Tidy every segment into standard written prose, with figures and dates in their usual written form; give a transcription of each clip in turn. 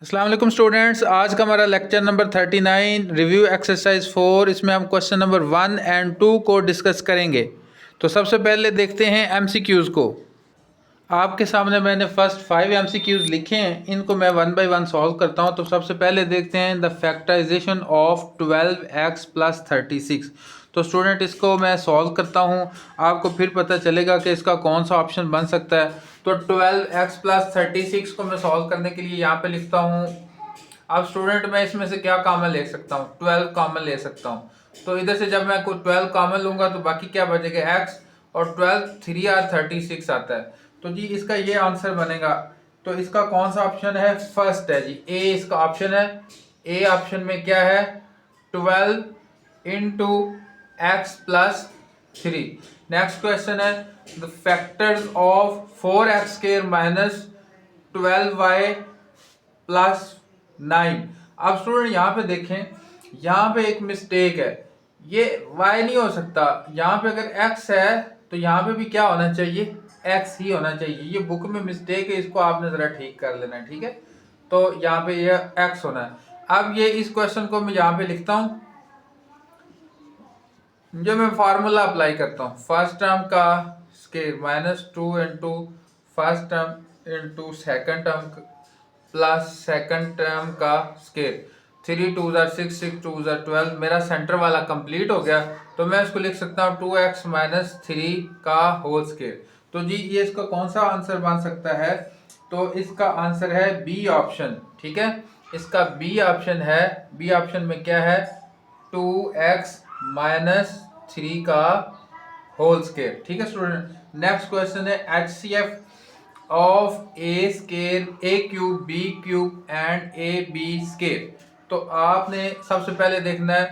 अस्सलाम वालेकुम स्टूडेंट्स, आज का हमारा लेक्चर नंबर 39 रिव्यू एक्सरसाइज 4। इसमें हम क्वेश्चन नंबर 1 एंड 2 को डिस्कस करेंगे। तो सबसे पहले देखते हैं एमसीक्यूज़ को। आपके सामने मैंने फर्स्ट 5 एमसीक्यूज़ लिखे हैं, इनको मैं वन बाय वन सॉल्व करता हूं। तो सबसे पहले देखते हैं the factorization of 12x plus 36। तो स्टूडेंट इसको मैं सॉल्व करता हूं, आपको फिर पता चलेगा कि इसका कौन सा ऑप्शन बन सकता है। तो 12x प्लस 36 को मैं सॉल्व करने के लिए यहाँ पे लिखता हूँ। अब स्टूडेंट मैं इसमें से क्या कॉमन ले सकता हूँ? 12 कॉमन ले सकता हूँ। तो इधर से जब मैं कोई 12 कॉमन लूंगा तो बाकी क्या बचेगा? x, और 12 3 और 36 आता है। तो जी इसका ये आंसर बनेगा। तो इसका कौन सा ऑप्शन है? फर्स्ट है जी, ए इसका ऑप्शन है। ए ऑप्शन में क्या है? 12 into x plus 3। Next question है the factors of 4x square minus 12y plus 9। अब स्टूडेंट यहाँ पे देखें, यहाँ पे एक मिस्टेक है, ये y नहीं हो सकता। यहाँ पे अगर x है तो यहाँ पे भी क्या होना चाहिए? x ही होना चाहिए। ये बुक में मिस्टेक है, इसको आपने जरा ठीक कर लेना है, ठीक है। तो यहाँ पे ये x होना है। अब ये इस क्वेश्चन को मैं यहाँ पे लिखता हूँ, जो मैं फार्मूला अप्लाई करता हूँ। फर्स्ट टर्म का square minus 2 into first term into second term plus second term का स्क्वायर। 3 2 6 6 2 12। मेरा सेंटर वाला कंप्लीट हो गया, तो मैं इसको लिख सकता हूँ 2x माइनस 3 का होल स्क्वायर। तो जी ये इसका कौन सा आंसर बन सकता है? तो इसका आंसर है बी ऑप्शन, ठीक है। इसका बी ऑप्शन है। बी ऑप्शन में क्या है? 2x माइनस 3 का होल स्क्वायर, ठीक है स्टूडेंट। नेक्स्ट क्वेश्चन है HCF of a square a cube b cube and a b square. तो आपने सबसे पहले देखना है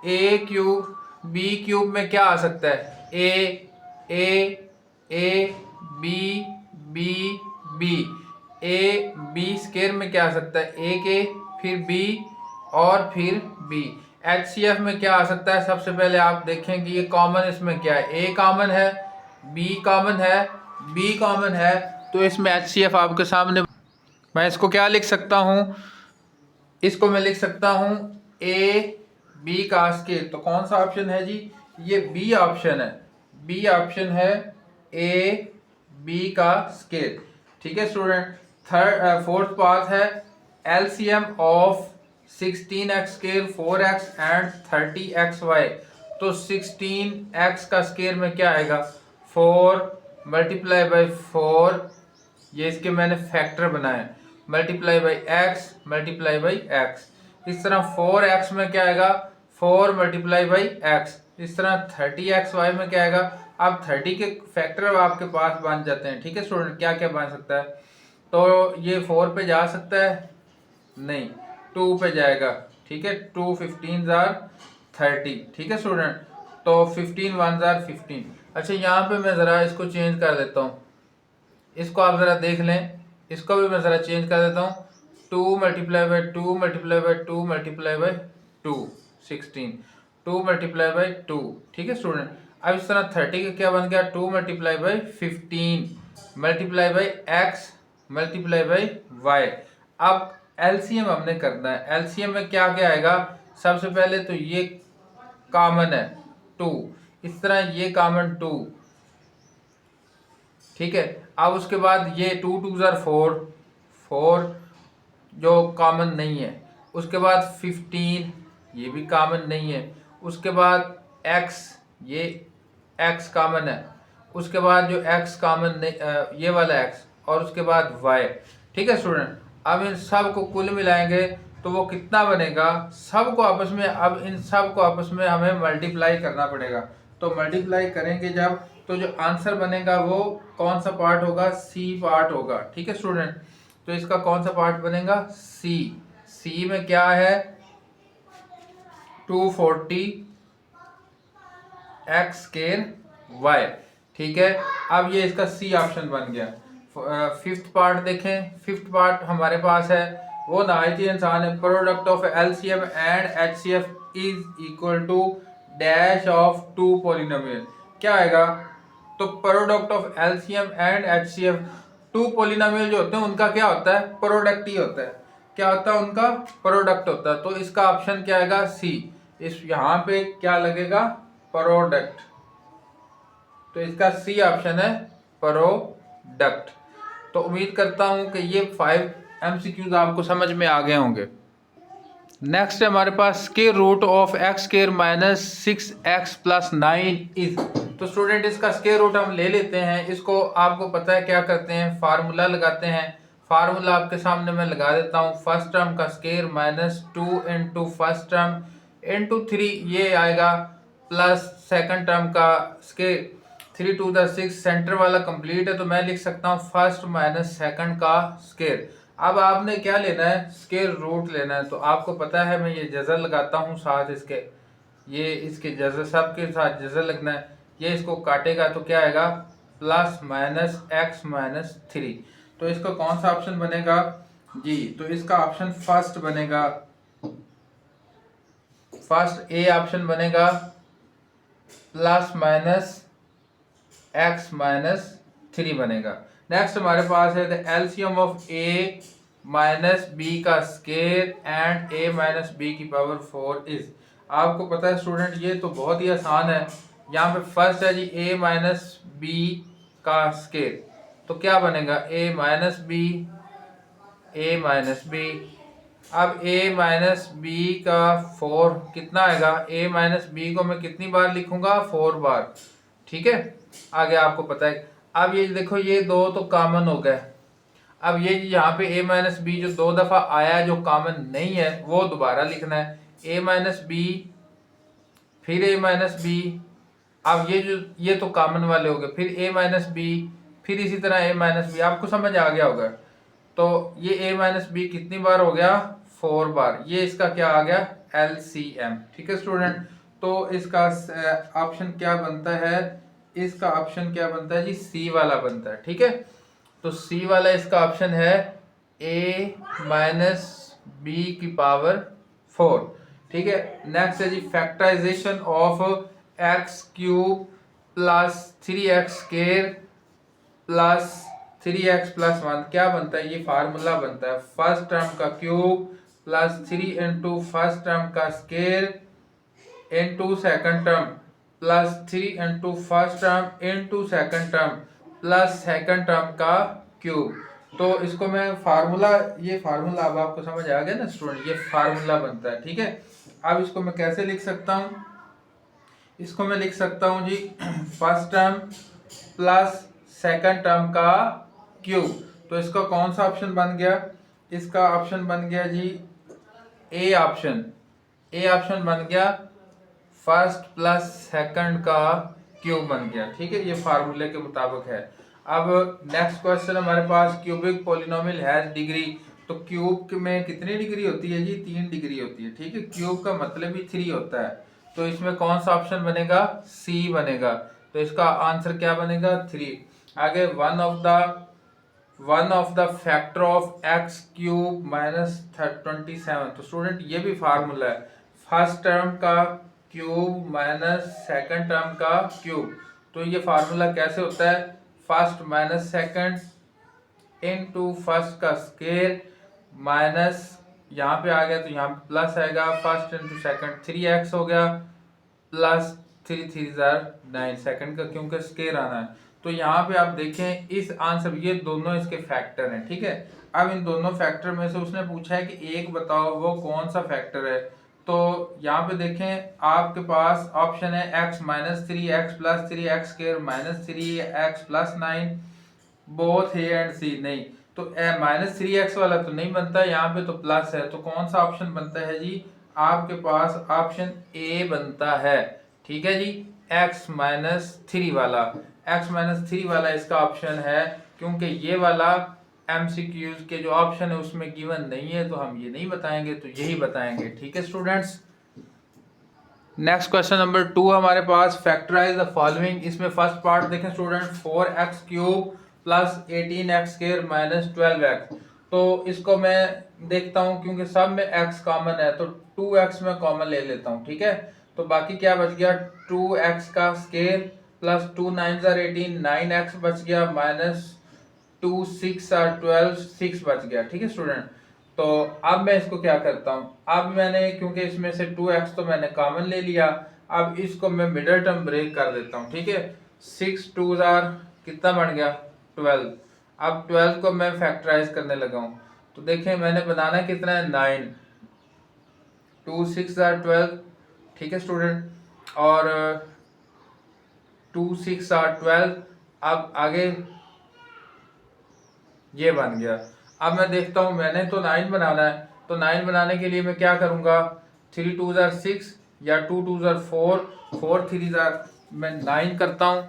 ए क्यूब बी क्यूब में क्या आ सकता है? A b b b. A b square में क्या आ सकता है? ए के फिर बी और फिर बी। HCF में क्या आ सकता है? सबसे पहले आप देखें कि ये कॉमन इसमें क्या है? ए कॉमन है, बी कॉमन है, बी कॉमन है। तो इसमें HCF आपके सामने, मैं इसको क्या लिख सकता हूँ? इसको मैं लिख सकता हूँ ए बी का स्केयर। तो कौन सा ऑप्शन है जी? ये बी ऑप्शन है। बी ऑप्शन है ए बी का स्केयर, ठीक है स्टूडेंट। फोर्थ पार्ट है LCM of 16x square 4x and 30xy। तो 16x का स्केयर में क्या आएगा? 4 मल्टीप्लाई बाई 4, ये इसके मैंने फैक्टर बनाए, multiply by x multiply by x. इस तरह 4x में क्या आएगा? 4 मल्टीप्लाई बाई एक्स। इस तरह 30xy में क्या आएगा? अब 30 के फैक्टर आपके पास बन जाते हैं, ठीक है स्टूडेंट। क्या क्या बन सकता है? तो ये 4 पे जा सकता है? नहीं, 2 पे जाएगा, ठीक है। 2 15 जार 30, ठीक है स्टूडेंट। तो 15 1 जार 15। अच्छा यहाँ पे मैं ज़रा इसको चेंज कर देता हूँ, इसको आप ज़रा देख लें, इसको भी मैं ज़रा चेंज कर देता हूँ। 2 multiply by 2 multiply by 2 multiply by 2 16, 2 multiply by 2, ठीक है स्टूडेंट। अब इस तरह 30 का क्या बन गया? 2 multiply by 15 multiply by x multiply by y. अब LCM हमने करना है। LCM में क्या क्या आएगा? सबसे पहले तो ये कॉमन है 2, इस तरह ये कॉमन 2, ठीक है। अब उसके बाद ये 2 2 ज़र 4, 4 जो कॉमन नहीं है। उसके बाद 15, ये भी कॉमन नहीं है। उसके बाद x, ये x कॉमन है। उसके बाद जो x कॉमन नहीं, ये वाला x, और उसके बाद y, ठीक है स्टूडेंट। अब इन सब को कुल मिलाएंगे तो वो कितना बनेगा? सब को आपस में, अब इन सब को आपस में हमें मल्टीप्लाई करना पड़ेगा। तो मल्टीप्लाई करेंगे जब, तो जो आंसर बनेगा वो कौन सा पार्ट होगा? सी पार्ट होगा, ठीक है स्टूडेंट। तो इसका कौन सा पार्ट बनेगा? सी। सी में क्या है? 240 एक्स स्क्वायर वाई, ठीक है। अब ये इसका सी ऑप्शन बन गया। फिफ्थ पार्ट देखें। फिफ्थ पार्ट हमारे पास है, वो नहायती आसान है। Product of LCM and HCF is equal to dash of 2 polynomial. क्या आएगा? तो product of LCM and HCF two polynomial जो होते हैं उनका क्या होता है, प्रोडक्ट ही होता है। क्या होता है उनका, प्रोडक्ट होता है। तो इसका ऑप्शन क्या आएगा, सी। इस यहाँ पे क्या लगेगा, प्रोडक्ट। तो इसका सी ऑप्शन है, प्रोडक्ट। तो उम्मीद करता हूं कि ये 5 MCQs आपको समझ में आ गए होंगे। नेक्स्ट है हमारे पास square root of x square minus 6x plus 9 is. तो स्टूडेंट इसका स्क्वायर रूट हम ले लेते हैं। इसको आपको पता है क्या करते हैं, फार्मूला लगाते हैं। फार्मूला आपके सामने मैं लगा देता हूँ। फर्स्ट टर्म का square minus 2 into first term into 3 ये आएगा, प्लस सेकंड टर्म का स्क्वायर 3 टू द 6 सेंटर वाला कंप्लीट है। तो मैं लिख सकता हूँ फर्स्ट माइनस सेकंड का स्क्वायर। अब आपने क्या लेना है, स्क्वायर रूट लेना है। तो आपको पता है मैं ये जज़र लगाता हूँ साथ इसके, ये इसके जज़र सब के साथ जज़र लगना है। ये इसको काटेगा तो क्या आएगा, प्लस माइनस एक्स माइनस 3। तो इसका कौन सा ऑप्शन बनेगा जी, तो इसका ऑप्शन फर्स्ट बनेगा, फर्स्ट ए ऑप्शन बनेगा, प्लस माइनस एक्स माइनस 3 बनेगा। नेक्स्ट हमारे पास है the LCM of A minus B का square and A minus B की पावर 4 इज। आपको पता है स्टूडेंट ये तो बहुत ही आसान है। यहाँ पे फर्स्ट है जी ए माइनस बी का स्क्वायर, तो क्या बनेगा, ए माइनस बी, ए माइनस बी। अब a माइनस बी का 4 कितना आएगा, a माइनस बी को मैं कितनी बार लिखूंगा, 4 बार। ठीक है, आगे आपको पता है। अब ये देखो ये दो तो कॉमन हो गए। अब ये यहाँ पे a माइनस बी जो 2 दफा आया जो कॉमन नहीं है वो दोबारा लिखना है, a माइनस बी फिर a माइनस बी। अब ये तो कॉमन वाले हो गए, फिर a माइनस बी, फिर इसी तरह a माइनस बी। आपको समझ आ गया होगा। तो ये a माइनस बी कितनी बार हो गया, 4 बार। ये इसका क्या आ गया, LCM। ठीक है स्टूडेंट, तो इसका ऑप्शन क्या बनता है, इसका ऑप्शन क्या बनता है जी, सी वाला बनता है। ठीक है, तो सी वाला इसका ऑप्शन है, a माइनस बी की पावर 4। ठीक है, नेक्स्ट है जी factorization of x cube plus 3x square plus 3x plus 1 क्या बनता है, ये फार्मूला बनता है फर्स्ट टर्म का cube plus 3 into first term का square into second term plus 3 into first term into second term plus second term का cube. तो इसको मैं फार्मूला, ये फार्मूला अब आपको समझ आ गया ना स्टूडेंट, ये फार्मूला बनता है। ठीक है, अब इसको मैं कैसे लिख सकता हूँ, इसको मैं लिख सकता हूँ जी first term plus second term का क्यूब। तो इसका कौन सा ऑप्शन बन गया, इसका ऑप्शन बन गया जी ए ऑप्शन। ए ऑप्शन बन गया फर्स्ट प्लस सेकंड का क्यूब बन गया। ठीक है, ये फार्मूले के मुताबिक है। अब नेक्स्ट क्वेश्चन हमारे पास, क्यूबिक पॉलिनोमियल हैज डिग्री। तो क्यूब में कितनी डिग्री होती है जी, 3 डिग्री होती है। ठीक है, क्यूब का मतलब ही 3 होता है। तो इसमें कौन सा ऑप्शन बनेगा, सी बनेगा। तो इसका आंसर क्या बनेगा, 3। आगे one of the factor of x cube minus 27। तो स्टूडेंट ये भी फार्मूला है, फर्स्ट टर्म का क्यूब माइनस सेकंड टर्म का क्यूब। तो ये फार्मूला कैसे होता है, first minus second into first का स्क्वायर माइनस, यहाँ पे आ गया तो यहाँ पे प्लस आएगा, फर्स्ट इंटू सेकंड 3x हो गया प्लस 3 3 9 सेकंड का क्योंकि स्क्वायर आना है। तो यहाँ पे आप देखें इस आंसर, ये दोनों इसके फैक्टर हैं। ठीक है, अब इन दोनों फैक्टर में से उसने पूछा है कि एक बताओ वो कौन सा फैक्टर है। तो यहाँ पे देखें आपके पास ऑप्शन है x minus 3 x plus 3 x square minus 3 x plus 9, both A and C. नहीं, तो माइनस 3x वाला तो नहीं बनता, यहाँ पे तो प्लस है। तो कौन सा ऑप्शन बनता है जी, आपके पास ऑप्शन ए बनता है। ठीक है जी, x माइनस 3 वाला, x माइनस 3 वाला इसका ऑप्शन है, क्योंकि ये वाला MCQs के जो ऑप्शन है उसमें गिवन नहीं है, तो हम ये नहीं बताएंगे, तो यही बताएंगे। ठीक है स्टूडेंट्स, नेक्स्ट क्वेश्चन नंबर 2 हमारे पास, फैक्टराइज द फॉलोइंग। इसमें फर्स्ट पार्ट देखें student, 4x cube plus 18x square minus 12x। तो इसको मैं देखता हूँ क्योंकि सब में x कॉमन है, तो 2x में कॉमन ले लेता हूँ। ठीक है, तो बाकी क्या बच गया, 2x का स्क्वायर प्लस 2 9 18 9x बच गया माइनस 2 6 और 12 6 बच गया। ठीक है स्टूडेंट, तो अब मैं इसको क्या करता हूँ, अब मैंने क्योंकि इसमें से 2x तो मैंने कॉमन ले लिया, अब इसको मैं मिडल टर्म ब्रेक कर देता हूँ। ठीक है, 6 2 कितना बन गया 12। अब 12 को मैं फैक्टराइज करने लगा हूँ, तो देखें मैंने बनाना कितना है 9, 2 6 12। ठीक है स्टूडेंट, और 2 6 12। अब आगे ये बन गया। अब मैं देखता हूँ मैंने तो 9 बनाना है, तो 9 बनाने के लिए मैं क्या करूँगा, 3 2 6 या 2 2 4, 4 3 मैं 9 करता हूँ,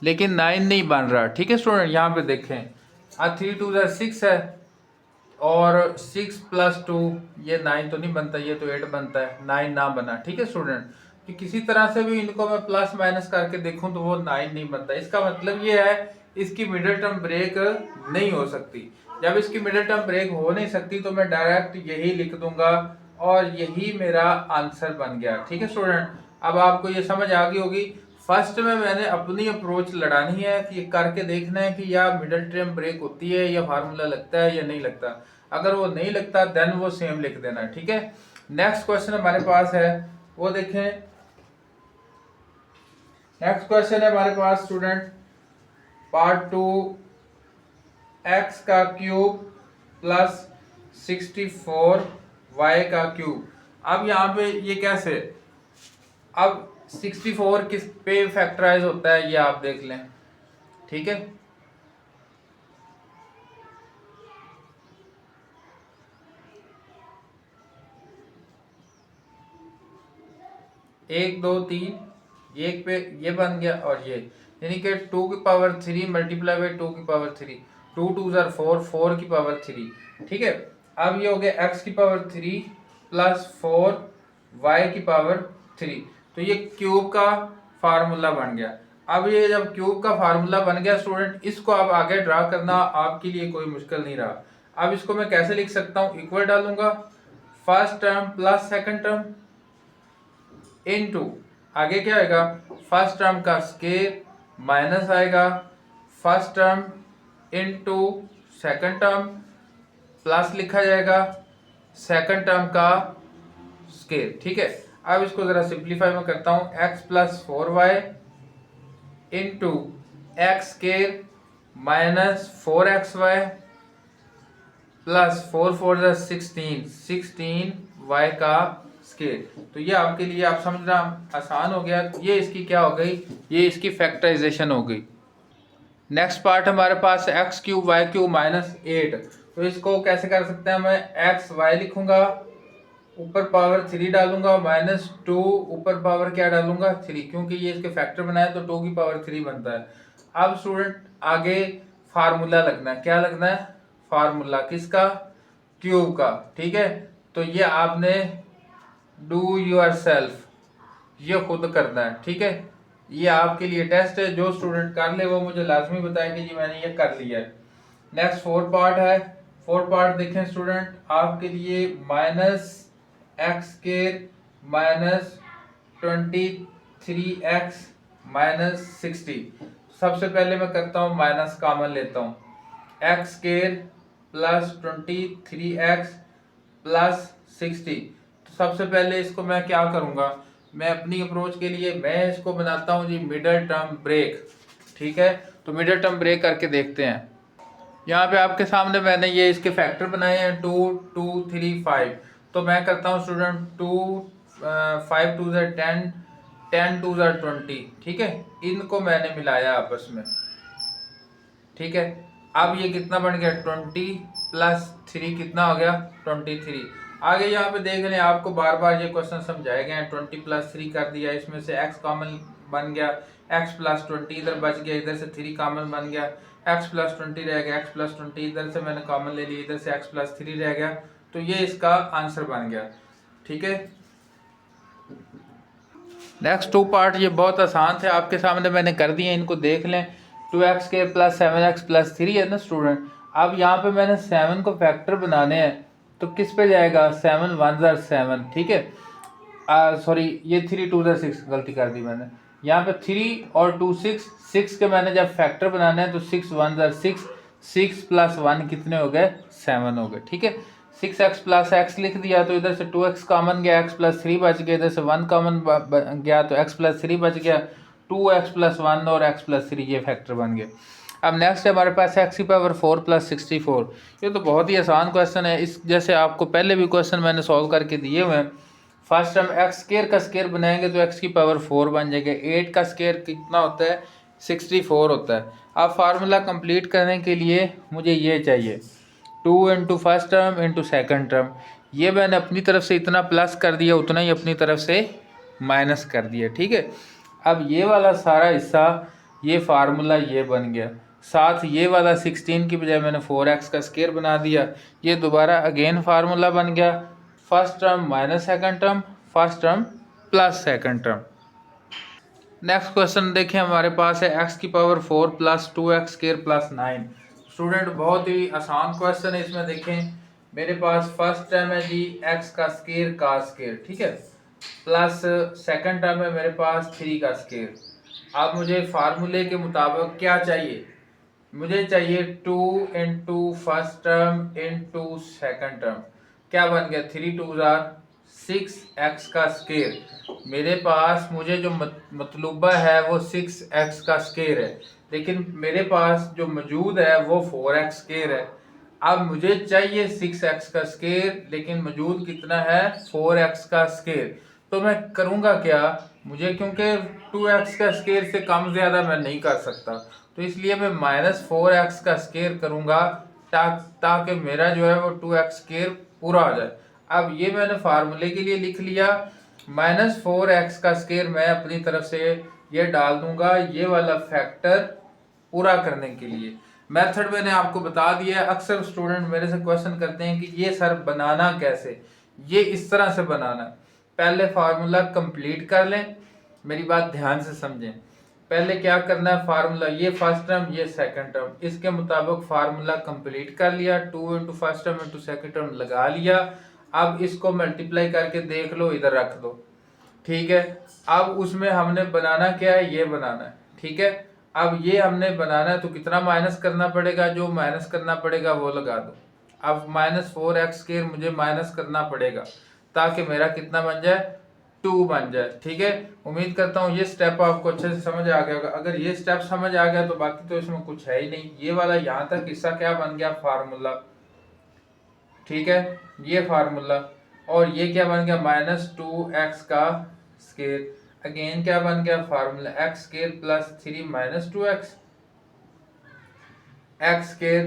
लेकिन 9 नहीं बन रहा। ठीक है स्टूडेंट, यहाँ पे देखें, अब 3 2 6 है और 6 + 2 ये 9 तो नहीं बनता, ये तो 8 बनता है, 9 ना बना। ठीक है स्टूडेंट, कि किसी तरह से भी इनको मैं प्लस माइनस करके देखूं तो वो 9 नहीं बनता। इसका मतलब ये है इसकी मिडिल टर्म ब्रेक नहीं हो सकती। जब इसकी मिडिल टर्म ब्रेक हो नहीं सकती तो मैं डायरेक्ट यही लिख दूंगा और यही मेरा आंसर बन गया। ठीक है स्टूडेंट, अब आपको ये समझ आ गई होगी। फर्स्ट में मैंने अपनी अप्रोच लड़ानी है कि करके देखना है कि या मिडिल टर्म ब्रेक होती है या फार्मूला लगता है या नहीं लगता। अगर वो नहीं लगता देन वो सेम लिख देना। ठीक है, नेक्स्ट क्वेश्चन हमारे पास है, वो देखें। नेक्स्ट क्वेश्चन है हमारे पास स्टूडेंट, पार्ट 2, x का क्यूब प्लस 64 y का क्यूब। अब यहाँ पे ये कैसे, अब 64 किस पे फैक्टराइज होता है ये आप देख लें। ठीक है, 1 2 3, एक पे ये बन गया और ये, यानी कि 2 की पावर 3 मल्टीप्लाई बाई 2 की पावर 3, 2 2 4, 4 की पावर 3। ठीक है, अब ये हो गया x की पावर 3 प्लस 4 y की पावर 3, तो ये क्यूब का फार्मूला बन गया। अब ये जब क्यूब का फार्मूला बन गया स्टूडेंट, इसको आप आगे ड्रा करना आपके लिए कोई मुश्किल नहीं रहा। अब इसको मैं कैसे लिख सकता हूँ, इक्वल डालूंगा, first term plus second term into, आगे क्या आएगा, फर्स्ट टर्म का स्केयर माइनस आएगा first term into second term, plus लिखा जाएगा सेकंड टर्म का स्केयर। ठीक है, अब इसको जरा सिंप्लीफाई में करता हूं, x plus 4y into x square minus 4xy plus 4 4 16, 16y का स्केयर। तो ये आपके लिए आप समझना आसान हो गया। ये इसकी क्या हो गई, ये इसकी फैक्टराइजेशन हो गई। नेक्स्ट पार्ट हमारे पास x cube y cube minus 8। तो इसको कैसे कर सकते हैं, मैं एक्स वाई लिखूंगा, ऊपर पावर 3 डालूंगा, माइनस 2 ऊपर पावर क्या डालूंगा 3, क्योंकि ये इसके फैक्टर बनाए तो 2 की पावर 3 बनता है। अब स्टूडेंट आगे फार्मूला लगना है, क्या लगना है, फार्मूला किसका, क्यूब का। ठीक है, तो ये आपने डू योर सेल्फ, ये खुद करना है। ठीक है, ये आपके लिए टेस्ट है, जो स्टूडेंट कर ले वो मुझे लाजमी बताए कि जी मैंने ये कर लिया है। नेक्स्ट 4 पार्ट है, 4 पार्ट देखें स्टूडेंट आपके लिए, minus x square minus 23x minus 60। सबसे पहले मैं करता हूँ माइनस कॉमन लेता हूँ, x square plus 23x plus 60। तो सबसे पहले इसको मैं क्या करूँगा, मैं अपनी अप्रोच के लिए मैं इसको बनाता हूँ जी मिडल टर्म ब्रेक। ठीक है, तो मिडल टर्म ब्रेक करके देखते हैं। यहाँ पे आपके सामने मैंने ये इसके फैक्टर बनाए हैं 2 2 3 5। तो मैं करता हूँ स्टूडेंट 2 5 2 10, 10 2 20। ठीक है, इनको मैंने मिलाया आपस में। ठीक है, अब ये कितना बन गया 20 प्लस 3 कितना हो गया 23। आगे यहाँ पे देख लें, आपको बार बार ये क्वेश्चन समझाए गए हैं। 20 प्लस 3 कर दिया, इसमें से x कॉमन बन गया, x प्लस 20 इधर बच गया, इधर से 3 कॉमन बन गया, x प्लस 20 रह गया, x प्लस 20 इधर से मैंने कॉमन ले लिया, इधर से x प्लस 3 रह गया, तो ये इसका आंसर बन गया। ठीक है, नेक्स्ट 2 पार्ट ये बहुत आसान थे, आपके सामने मैंने कर दिए, इनको देख लें। 2x square plus 7x plus 3 है ना स्टूडेंट। अब यहाँ पे मैंने 7 को फैक्टर बनाने हैं, तो किस पे जाएगा, 7 1 7। ठीक है, सॉरी ये 3 2 6 गलती कर दी मैंने, यहाँ पे 3 और 2 6, 6 के मैंने जब फैक्टर बनाना है तो 6 1 ज़र 6, 6 प्लस 1 कितने हो गए, 7 हो गए। ठीक है, 6x प्लस एक्स लिख दिया तो इधर से 2x कॉमन गया, x प्लस 3 बच गया, इधर से 1 कॉमन गया तो x प्लस 3 बच गया, 2x प्लस 1 और x प्लस 3 ये फैक्टर बन गए। अब नेक्स्ट है हमारे पास x की पावर 4 प्लस 64। ये तो बहुत ही आसान क्वेश्चन है, इस जैसे आपको पहले भी क्वेश्चन मैंने सॉल्व करके दिए हुए हैं। फर्स्ट हम एक्स स्केयर का स्केयर बनाएंगे तो x की पावर 4 बन जाएगा। 8 का स्केयर कितना होता है, 64 होता है। अब फार्मूला कंप्लीट करने के लिए मुझे ये चाहिए 2 into first term into second term. ये मैंने अपनी तरफ से इतना प्लस कर दिया, उतना ही अपनी तरफ से माइनस कर दिया। ठीक है, अब ये वाला सारा हिस्सा, ये फार्मूला ये बन गया। साथ ये वाला 16 की बजाय मैंने 4x का स्केयर बना दिया। ये दोबारा अगेन फार्मूला बन गया, first term minus second term, first term plus second term. Next question देखें, हमारे पास है x की power 4 plus 2x square plus 9। Student बहुत ही आसान क्वेश्चन है। इसमें देखें मेरे पास फर्स्ट टर्म है जी x का स्केयर का स्केयर, ठीक है, प्लस सेकंड टर्म है मेरे पास 3 का स्केयर। अब मुझे फार्मूले के मुताबिक क्या चाहिए, मुझे चाहिए 2 into first term into second term. क्या बन गया, 3 2 ज़ार 6x का स्केयर। मेरे पास मुझे जो मतलूबा है वो 6x का स्केयर है, लेकिन मेरे पास जो मौजूद है वो 4x स्केयर है। अब मुझे चाहिए 6x का स्केयर, लेकिन मौजूद कितना है, 4x का स्केयर। तो मैं करूँगा क्या, मुझे क्योंकि 2x का स्केयर से कम ज़्यादा मैं नहीं कर सकता, तो इसलिए मैं -4x का स्केयर करूँगा ताकि मेरा जो है वो 2x स्केयर पूरा हो जाए। अब ये मैंने फार्मूले के लिए लिख लिया, -4x का स्केयर मैं अपनी तरफ से ये डाल दूंगा ये वाला फैक्टर पूरा करने के लिए। मेथड मैंने आपको बता दिया है। अक्सर स्टूडेंट मेरे से क्वेश्चन करते हैं कि ये सर बनाना कैसे, ये इस तरह से बनाना। पहले फार्मूला कंप्लीट कर लें, मेरी बात ध्यान से समझें। पहले क्या करना है, फार्मूला ये फर्स्ट टर्म ये सेकंड टर्म, इसके मुताबिक फार्मूला कंप्लीट कर लिया, 2 into first term into second term लगा लिया। अब इसको मल्टीप्लाई करके देख लो, इधर रख दो, ठीक है। अब उसमें हमने बनाना क्या है, ये बनाना है, ठीक है। अब ये हमने बनाना है तो कितना माइनस करना पड़ेगा, जो माइनस करना पड़ेगा वो लगा दो। अब -4x स्केयर मुझे माइनस करना पड़ेगा ताकि मेरा कितना बन जाए, 2 बन जाए, ठीक है। उम्मीद करता हूँ ये स्टेप आपको अच्छे से समझ आ गया होगा। अगर ये स्टेप समझ आ गया तो बाकी तो इसमें कुछ है ही नहीं। ये वाला यहाँ तक हिस्सा क्या बन गया, फार्मूला, ठीक है, ये फार्मूला। और ये क्या बन गया, -2x का स्केयर। अगेन क्या बन गया, formula x square plus 3 -2x, x square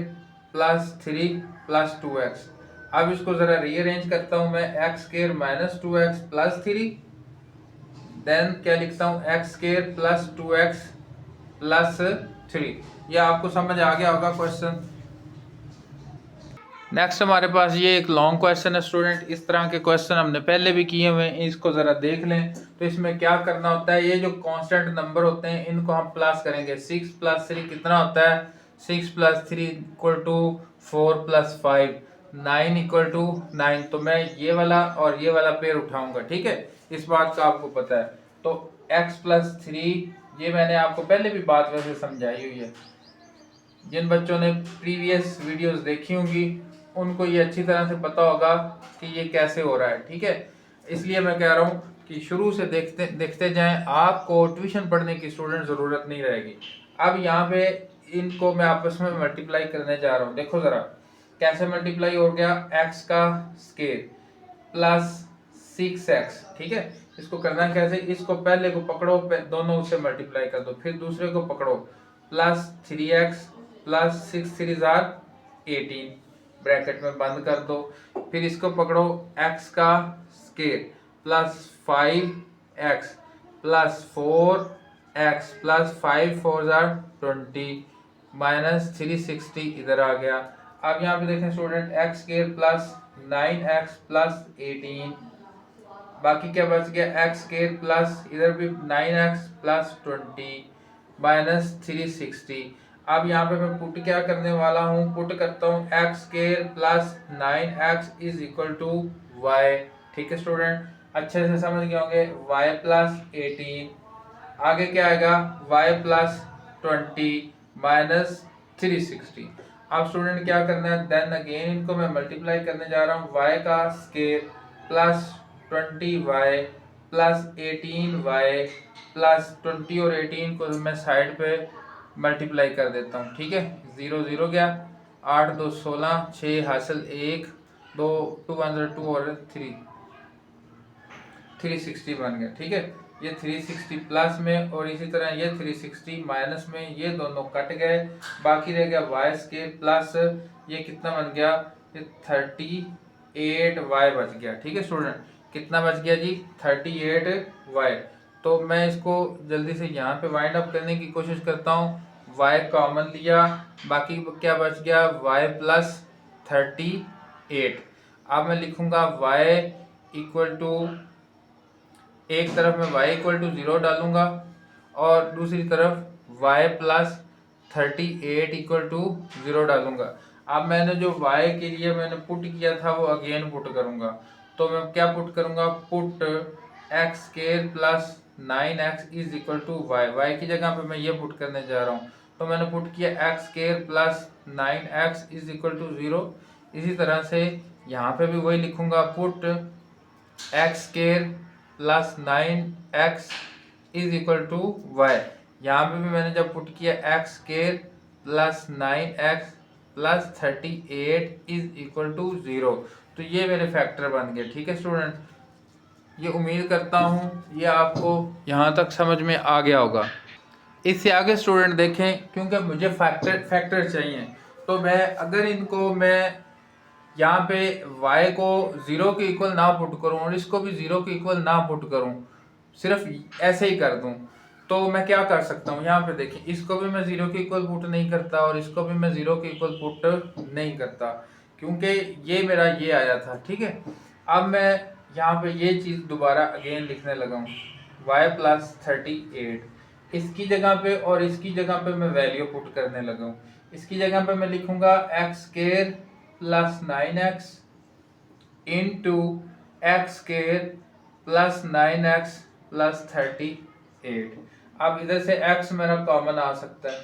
plus 3 plus 2x। अब इसको जरा रीअरेंज करता हूं मैं, x square -2x plus 3, then क्या लिखता हूँ, x square plus 2x plus 3। ये आपको समझ आ गया होगा क्वेश्चन। नेक्स्ट हमारे पास ये एक लॉन्ग क्वेश्चन है स्टूडेंट। इस तरह के क्वेश्चन हमने पहले भी किए हुए हैं, इसको ज़रा देख लें। तो इसमें क्या करना होता है, ये जो कांस्टेंट नंबर होते हैं इनको हम प्लस करेंगे। 6 प्लस 3 कितना होता है, 6 plus 3 equal to 4 plus 5, 9 equal to 9। तो मैं ये वाला और ये वाला पेयर उठाऊंगा, ठीक है, इस बात का आपको पता है। तो x प्लस 3, ये मैंने आपको पहले भी बात वैसे समझाई हुई है। जिन बच्चों ने प्रीवियस वीडियोस देखी होंगी उनको ये अच्छी तरह से पता होगा कि ये कैसे हो रहा है, ठीक है। इसलिए मैं कह रहा हूँ कि शुरू से देखते जाएं, आपको ट्यूशन पढ़ने की स्टूडेंट ज़रूरत नहीं रहेगी। अब यहाँ पे इनको मैं आपस में मल्टीप्लाई करने जा रहा हूँ। देखो ज़रा कैसे मल्टीप्लाई हो गया, x का स्केयर प्लस 6x, ठीक है। इसको करना कैसे, इसको पहले को पकड़ो, दोनों से मल्टीप्लाई कर दो, फिर दूसरे को पकड़ो, प्लस 3x प्लस 6 3 ज़ार 18, ब्रैकेट में बंद कर दो। फिर इसको पकड़ो, x का square plus 5x plus 4x plus 5 4 ज़ार 20 माइनस 360 इधर आ गया। अब यहाँ पे देखें student, x square plus 9x plus 18, बाकी क्या बच गया, x स्केयर प्लस इधर भी 9x प्लस 20 माइनस 360। अब यहाँ पे मैं पुट क्या करने वाला हूँ, पुट करता हूँ x square plus 9x is equal to y, ठीक है स्टूडेंट, अच्छे से समझ गए होंगे, y प्लस 18 आगे क्या आएगा y प्लस 20 माइनस 360। अब स्टूडेंट क्या करना है, देन अगेन इनको मैं मल्टीप्लाई करने जा रहा हूँ, y का square plus 20y plus 18y plus 20 और 18 को मैं साइड पे मल्टीप्लाई कर देता हूँ। ठीक है, 0 0 गया, 8 2 16, 6 हासिल 1 2 2 2 और 360 बन गया। ठीक है, ये 360 प्लस में और इसी तरह ये 360 माइनस में, ये दोनों कट गए, बाकी रह गया वाई स्केयर प्लस ये कितना बन गया, ये 38y बच गया। ठीक है स्टूडेंट, कितना बच गया जी, 38y। तो मैं इसको जल्दी से यहाँ पे वाइंड अप करने की कोशिश करता हूँ। y कॉमन लिया, बाकी क्या बच गया, y प्लस 38। अब मैं लिखूंगा y इक्वल टू, एक तरफ मैं y इक्वल टू 0 डालूंगा और दूसरी तरफ y प्लस 38 इक्वल टू 0 डालूंगा। अब मैंने जो y के लिए मैंने पुट किया था वो अगेन पुट करूंगा। तो मैं क्या पुट करूंगा, put x square plus 9x is equal to y की जगह पे मैं ये पुट करने जा रहा हूँ। तो मैंने पुट किया x square plus 9x is equal to 0। इसी तरह से यहाँ पे भी वही लिखूंगा, put x square plus 9x is equal to y. यहाँ पे भी मैंने जब पुट किया x square plus 9x plus 38 is equal to 0, तो ये मेरे फैक्टर बन गए। ठीक है स्टूडेंट, ये उम्मीद करता हूँ ये आपको यहाँ तक समझ में आ गया होगा। इससे आगे स्टूडेंट देखें, क्योंकि मुझे फैक्टर चाहिए, तो मैं अगर इनको मैं यहाँ पे y को 0 के इक्वल ना पुट करूँ और इसको भी 0 के इक्वल ना पुट करूँ, सिर्फ ऐसे ही कर दूँ, तो मैं क्या कर सकता हूँ। यहाँ पे देखिए, इसको भी मैं 0 के इक्वल पुट नहीं करता और इसको भी मैं 0 के इक्वल पुट नहीं करता, क्योंकि ये मेरा ये आया था। ठीक है, अब मैं यहाँ पे ये चीज़ दोबारा अगेन लिखने लगा हूँ, y प्लस 38 इसकी जगह पे और इसकी जगह पे मैं वैल्यू पुट करने लगा हूँ। इसकी जगह पे मैं लिखूंगा x square plus 9x into x square plus 9x plus 38। अब इधर से x मेरा कॉमन आ सकता है,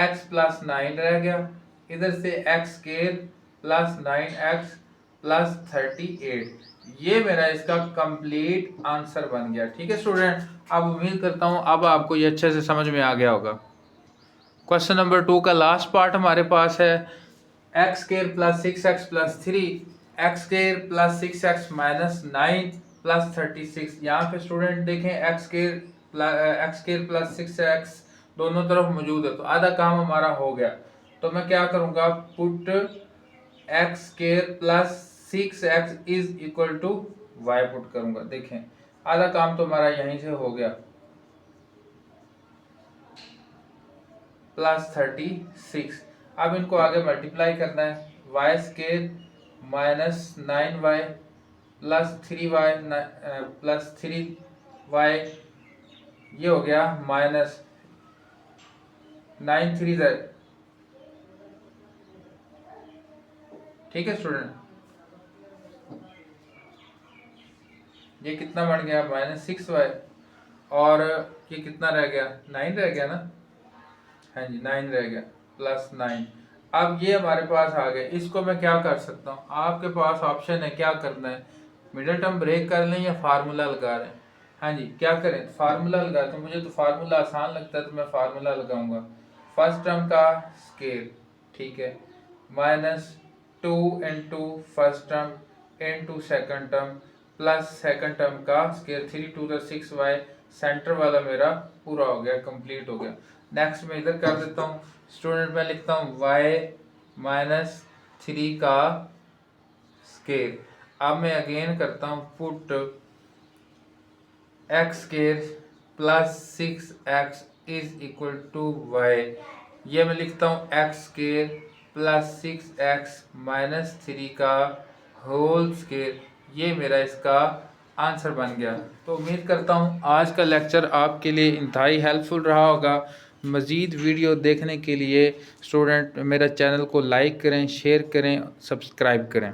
x प्लस 9 रह गया, इधर से x square plus 9x plus 38, ये मेरा इसका कंप्लीट आंसर बन गया। ठीक है स्टूडेंट, अब उम्मीद करता हूँ अब आपको ये अच्छे से समझ में आ गया होगा। क्वेश्चन नंबर 2 का लास्ट पार्ट हमारे पास है, x square plus 6x plus 3 x square plus 6x minus 9 plus 36। यहाँ पे स्टूडेंट देखें एक्स स्केयर प्लस 6x दोनों तरफ मौजूद है, तो आधा काम हमारा हो गया। तो मैं क्या करूँगा, put x square plus 6x is equal to y put करूँगा। देखें आधा काम तो हमारा यहीं से हो गया, प्लस 36। अब इनको आगे मल्टीप्लाई करना है, y square minus 9y plus 3y plus 3y, ये हो गया माइनस 9 3 z। ठीक है स्टूडेंट, ये कितना बन गया, माइनस 6y, और ये कितना रह गया, 9 रह गया ना, हाँ जी 9 रह गया, प्लस 9। अब ये हमारे पास आ गए, इसको मैं क्या कर सकता हूँ, आपके पास ऑप्शन है क्या करना है, मिडिल टर्म ब्रेक कर लें या फार्मूला लगा रहे हैं। हाँ जी, क्या करें, फार्मूला लगा, तो मुझे तो फार्मूला आसान लगता है तो मैं फार्मूला लगाऊंगा। फर्स्ट टर्म का स्केयर, ठीक है, minus 2 into first term into second term plus second term का स्केयर 3 2 6y, सेंटर वाला मेरा पूरा हो गया, कंप्लीट हो गया। नेक्स्ट मैं इधर कर देता हूँ स्टूडेंट, मैं लिखता हूँ y माइनस 3 का स्केयर। अब मैं अगेन करता हूँ put x square plus 6x is equal to y, ये मैं लिखता हूँ x square plus 6x minus 3 का होल स्केयर, ये मेरा इसका आंसर बन गया। तो उम्मीद करता हूँ आज का लेक्चर आपके लिए इंतहाई हेल्पफुल रहा होगा। मज़ीद वीडियो देखने के लिए स्टूडेंट मेरा चैनल को लाइक करें, शेयर करें, सब्सक्राइब करें।